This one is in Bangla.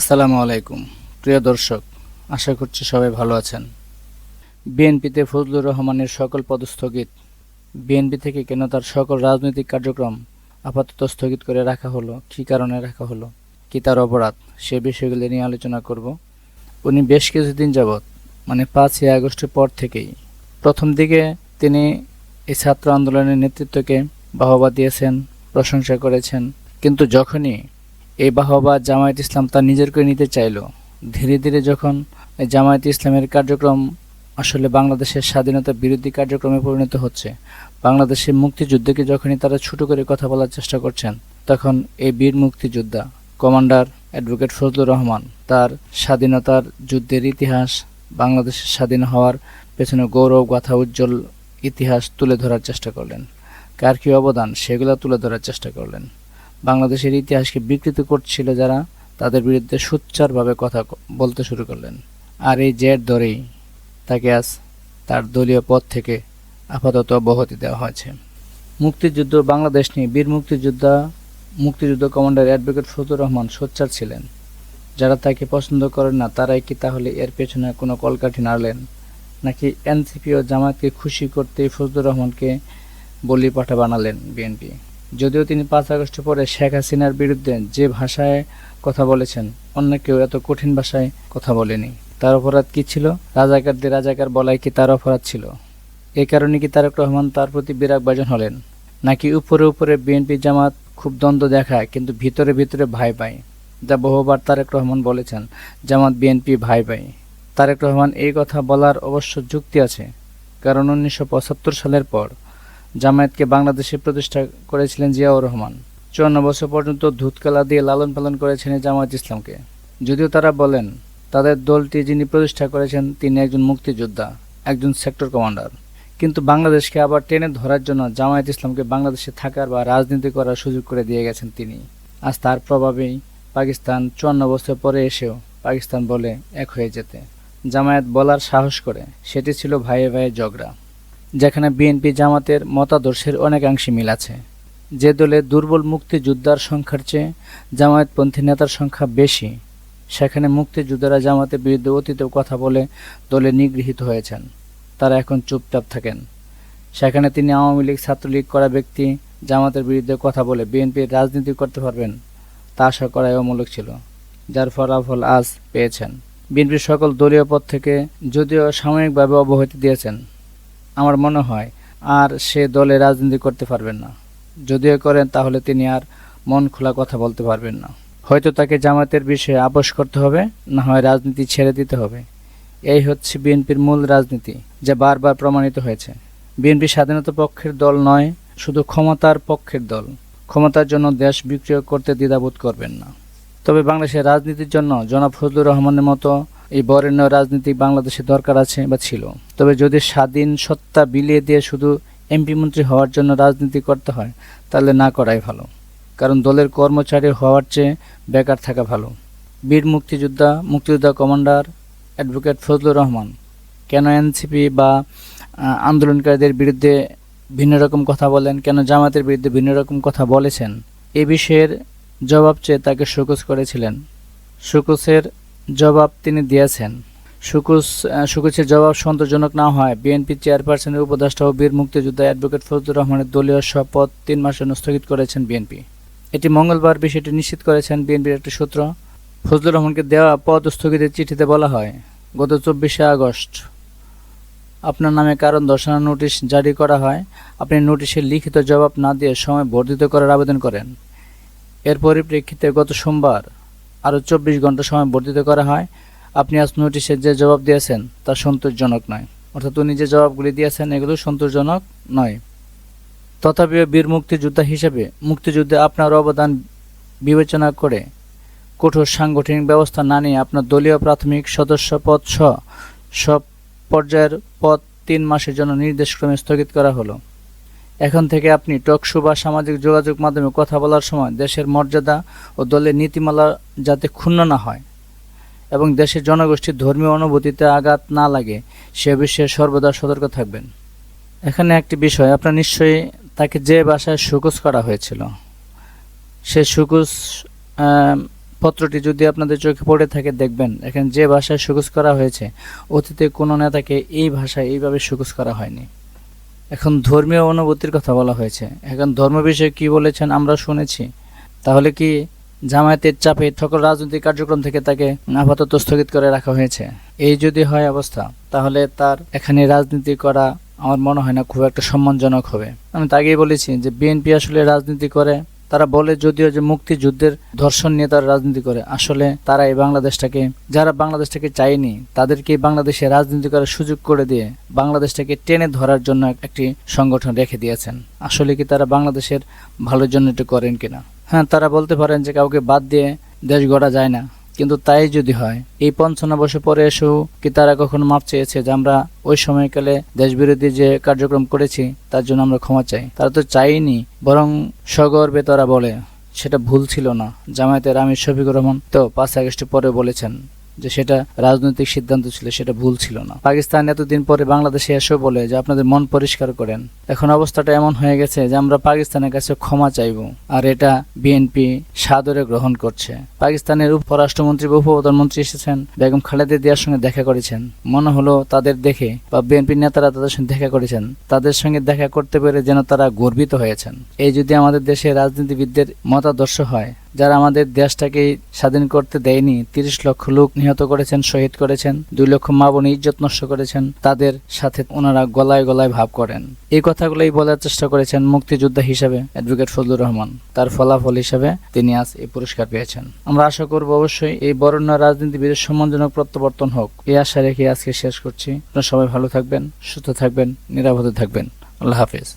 আসসালামু আলাইকুম প্রিয় দর্শক, আশা করছি সবাই ভালো আছেন। বিএনপিতে ফজলুর রহমানের সকল পদ স্থগিত। বিএনপি থেকে কেন তার সকল রাজনৈতিক কার্যক্রম আপাতত স্থগিত করে রাখা হলো, কী কারণে রাখা হলো, কি তার অপরাধ, সে বিষয়গুলি নিয়ে আলোচনা করব। উনি বেশ কিছুদিন যাবৎ, মানে 5ই আগস্টের পর থেকেই প্রথম দিকে তিনি এই ছাত্র আন্দোলনের নেতৃত্বকে বাহবা দিয়েছেন, প্রশংসা করেছেন, কিন্তু যখনই এই বাহবা জামায়াত ইসলাম তার নিজের করে নিতে চাইল, ধীরে ধীরে যখন জামায়াত ইসলামের কার্যক্রম আসলে বাংলাদেশের স্বাধীনতা বিরোধী কার্যক্রমে পরিণত হচ্ছে, বাংলাদেশের মুক্তিযুদ্ধকে যখনই তারা ছোট করে কথা বলার চেষ্টা করছেন, তখন এই বীর মুক্তিযোদ্ধা কমান্ডার অ্যাডভোকেট ফজলুর রহমান তার স্বাধীনতার যুদ্ধের ইতিহাস, বাংলাদেশের স্বাধীন হওয়ার পেছনে গৌরব গাথা উজ্জ্বল ইতিহাস তুলে ধরার চেষ্টা করলেন। কার কী অবদান সেগুলো তুলে ধরার চেষ্টা করলেন। বাংলাদেশের ইতিহাসকে বিকৃত করছিল যারা, তাদের বিরুদ্ধে সোচ্চারভাবে কথা বলতে শুরু করলেন। আর এই জের ধরেই তাকে আজ তার দলীয় পদ থেকে আপাতত অব্যাহতি দেওয়া হয়েছে। মুক্তিযুদ্ধ বাংলাদেশ নিয়ে বীর মুক্তিযুদ্ধ কমান্ডার অ্যাডভোকেট ফজলুর রহমান সোচ্চার ছিলেন। যারা তাকে পছন্দ করেন না তারাই কি তাহলে এর পেছনে কোনো কলকাঠি নাড়লেন, নাকি এনসিপি ও জামায়াতকে খুশি করতে ফজলুর রহমানকে বলি পাঠা বানালেন বিএনপি? যদিও তিনি 5 আগস্টের পরে শেখ হাসিনার বিরুদ্ধে যে ভাষায় কথা বলেছেন, অন্য কেউ এত কঠিন ভাষায় কথা বলেনি। তার অপরাধ কি ছিল? রাজাকারদের রাজাকার বলাই কি তার অপরাধ ছিল? এই কারণে কি তারেক রহমান তার প্রতি বিরাগভাজন হলেন, নাকি উপরে উপরে বিএনপি জামাত খুব দ্বন্দ্ব দেখায় কিন্তু ভিতরে ভিতরে ভাই ভাই? যা বহুবার তারেক রহমান বলেছেন, জামাত বিএনপি ভাই ভাই। তারেক রহমান এই কথা বলার অবশ্য যুক্তি আছে, কারণ 1975 সালের পর জামায়াতকে বাংলাদেশে প্রতিষ্ঠা করেছিলেন জিয়াউর রহমান। 54 বছর পর্যন্ত ধুতকালা দিয়ে লালন পালন করেছেন জামায়াত ইসলামকে। যদিও তারা বলেন তাদের দলটি যিনি প্রতিষ্ঠা করেছেন তিনি একজন মুক্তিযোদ্ধা, একজন সেক্টর কমান্ডার, কিন্তু বাংলাদেশকে আবার টেনে ধরার জন্য জামায়াত ইসলামকে বাংলাদেশে থাকার বা রাজনীতি করার সুযোগ করে দিয়ে গেছেন তিনি। আজ তার প্রভাবেই পাকিস্তান 54 বছর পরে এসেও পাকিস্তান বলে এক হয়ে যেতে জামায়াত বলার সাহস করে। সেটি ছিল ভাইয়ে ভাইয়ে ঝগড়া, যেখানে বিএনপি জামাতের মতাদর্শের অনেকাংশে মিল আছে। যে দলে দুর্বল মুক্তিযোদ্ধার সংখ্যার চেয়ে জামায়াতপন্থী নেতার সংখ্যা বেশি, সেখানে মুক্তিযোদ্ধারা জামাতের বিরুদ্ধে অতীতে কথা বলে দলে নিগৃহীত হয়েছেন, তারা এখন চুপচাপ থাকেন। সেখানে তিনি আওয়ামী লীগ ছাত্রলীগ করা ব্যক্তি জামাতের বিরুদ্ধে কথা বলে বিএনপির রাজনীতি করতে পারবেন, তা আশা করাই অমূলক ছিল, যার ফলাফল আজ পেয়েছেন। বিএনপির সকল দলীয় পদ থেকে যদিও সাময়িকভাবে অব্যাহতি দিয়েছেন, আমার মনে হয় আর সে দলে রাজনীতি করতে পারবেন না। যদিও করেন তাহলে তিনি আর মন খোলা কথা বলতে পারবেন না। হয়তো তাকে জামাতের বিষয়ে আপোস করতে হবে, না হয় রাজনীতি ছেড়ে দিতে হবে। এই হচ্ছে বিএনপির মূল রাজনীতি, যা বারবার প্রমাণিত হয়েছে। বিএনপি স্বাধীনতা পক্ষের দল নয়, শুধু ক্ষমতার পক্ষের দল। ক্ষমতার জন্য দেশ বিক্রয় করতে দ্বিধাবোধ করবেন না। তবে বাংলাদেশের রাজনীতির জন্য জনাব ফজলুর রহমানের মতো এই বরেণ্য রাজনীতি বাংলাদেশে দরকার আছে বা ছিল। তবে যদি স্বাধীন সত্তা বিলিয়ে দিয়ে শুধু এমপি মন্ত্রী হওয়ার জন্য রাজনীতি করতে হয়, তাহলে না করাই ভালো, কারণ দলের কর্মচারী হওয়ার চেয়ে বেকার থাকা ভালো। বীর মুক্তিযোদ্ধা কমান্ডার অ্যাডভোকেট ফজলুর রহমান কেন এনসিপি বা আন্দোলনকারীদের বিরুদ্ধে ভিন্ন রকম কথা বলেন, কেন জামাতের বিরুদ্ধে ভিন্ন রকম কথা বলেছেন, এ বিষয়ের জবাব চেয়ে তাকে শোকজ করেছিলেন। শোকজের জবাব তিনি দিয়েছেন। শোকজের জবাব সন্তোষজনক না হয় বিএনপি চেয়ারপারসনের উপদেষ্টা ও বীর মুক্তিযোদ্ধা অ্যাডভোকেট ফজলুর রহমানের দলীয় শপথ 3 মাসের জন্য স্থগিত করেছেন বিএনপি। এটি মঙ্গলবার বিষয়টি নিশ্চিত করেছেন বিএনপির একটি সূত্র। ফজলুর রহমানকে দেওয়া পদ স্থগিতের চিঠিতে বলা হয়, গত 24 আগস্ট আপনার নামে কারণ দর্শানোর নোটিশ জারি করা হয়। আপনি নোটিশের লিখিত জবাব না দিয়ে সময় বর্ধিত করার আবেদন করেন। এর পরিপ্রেক্ষিতে গত সোমবার আরও 24 ঘন্টা সময় বর্ধিত করা হয়। আপনি আজ নোটিশের যে জবাব দিয়েছেন তা সন্তোষজনক নয়, অর্থাৎ উনি যে জবাবগুলি দিয়েছেন এগুলো সন্তোষজনক নয়। তথাপিও বীর মুক্তিযোদ্ধা হিসেবে মুক্তিযুদ্ধে আপনার অবদান বিবেচনা করে কঠোর সাংগঠনিক ব্যবস্থা না নিয়ে আপনার দলীয় প্রাথমিক সদস্য পদ সহ সব পর্যায়ের পদ 3 মাসের জন্য নির্দেশক্রমে স্থগিত করা হলো। এখন থেকে আপনি টকশো বা সামাজিক যোগাযোগ মাধ্যমে কথা বলার সময় দেশের মর্যাদা ও দলের নীতিমালা যাতে ক্ষুণ্ণ না হয় এবং দেশের জনগোষ্ঠীর ধর্মীয় অনুভূতিতে আঘাত না লাগে সে বিষয়ে সর্বদা সতর্ক থাকবেন। এখানে একটি বিষয়, আপনার নিশ্চয়ই তাকে যে ভাষায় শোকজ করা হয়েছিল, সে শোকজ পত্রটি যদি আপনাদের চোখে পড়ে থাকে দেখবেন এখানে যে ভাষায় শোকজ করা হয়েছে অতীতে কোনো নেতাকে এই ভাষায় এইভাবে শোকজ করা হয়নি। এখন ধর্মীয় অনুভূতির কথা বলা হয়েছে। এখন ধর্ম বিষয়ে কি বলেছেন আমরা শুনেছি। তাহলে কি জামায়াতের চাপে সকল রাজনৈতিক কার্যক্রম থেকে তাকে আপাতত স্থগিত করে রাখা হয়েছে? এই যদি হয় অবস্থা, তাহলে তার এখানে রাজনীতি করা আমার মনে হয় না খুব একটা সম্মানজনক হবে। আমি তো আগেই বলেছি যে বিএনপি আসলে রাজনীতি করে, তারা বলে যদিও যে মুক্তিযুদ্ধের ধর্ষণ নিয়ে তারা রাজনীতি করে, আসলে তারা এই বাংলাদেশটাকে, যারা বাংলাদেশটাকে চায়নি তাদেরকে বাংলাদেশে রাজনীতি করার সুযোগ করে দিয়ে বাংলাদেশটাকে টেনে ধরার জন্য একটি সংগঠন রেখে দিয়েছেন। আসলে কি তারা বাংলাদেশের ভালোর জন্য এটা করেন কিনা? হ্যাঁ, তারা বলতে পারেন যে কাউকে বাদ দিয়ে দেশ গড়া যায় না, কিন্তু তাই যদি হয় এই 55 বছর পরে এসেও কি তারা কখনো মাপ চেয়েছে যে আমরা ওই সময়কালে দেশবিরোধী যে কার্যক্রম করেছি তার জন্য আমরা ক্ষমা চাই? তারা তো চাইনি, বরং সগর্বে তারা বলে সেটা ভুল ছিল না। জামায়াতের আমির শফিকুর রহমান তো 5 আগস্ট পরে বলেছেন যে সেটা রাজনৈতিক সিদ্ধান্ত ছিল, সেটা ভুল ছিল না। পাকিস্তান এতদিন পরে বাংলাদেশে এসেও বলে যে আপনাদের মন পরিষ্কার করেন। এখন অবস্থাটা এমন হয়ে গেছে যে আমরা পাকিস্তানের কাছে ক্ষমা চাইব, আর এটা বিএনপি সাদরে গ্রহণ করছে। পাকিস্তানের উপরাষ্ট্রমন্ত্রী বা উপপ্রধানমন্ত্রী এসেছেন, বেগম খালেদা জিয়ার সঙ্গে দেখা করেছেন। মনে হলো তাদের দেখে বা বিএনপি নেতারা তাদের সঙ্গে দেখা করেছেন, তাদের সঙ্গে দেখা করতে পেরে যেন তারা গর্বিত হয়েছেন। এই যদি আমাদের দেশের রাজনীতিবিদদের মতাদর্শ হয়, যারা আমাদের দেশটাকে স্বাধীন করতে দেয়নি, 30 লক্ষ লোক নিহত করেছেন, শহীদ করেছেন, 2 লক্ষ মা বোনের ইজ্জত নষ্ট করেছেন, তাদের সাথে ওনারা গলায় গলায় ভাব করেন। এই কথাগুলোই বলার চেষ্টা করেছেন মুক্তিযোদ্ধা হিসেবে অ্যাডভোকেট ফজলুর রহমান। তার ফলাফল হিসেবে তিনি আজ এই পুরস্কার পেয়েছেন। আমরা আশা করব অবশ্যই এই বরেণ্য রাজনীতিবিদের সম্মানজনক প্রত্যাবর্তন হোক, এই আশা রেখে আজকে শেষ করছি। আপনারা সবাই ভালো থাকবেন, সুস্থ থাকবেন, নিরাপদে থাকবেন। আল্লাহ হাফেজ।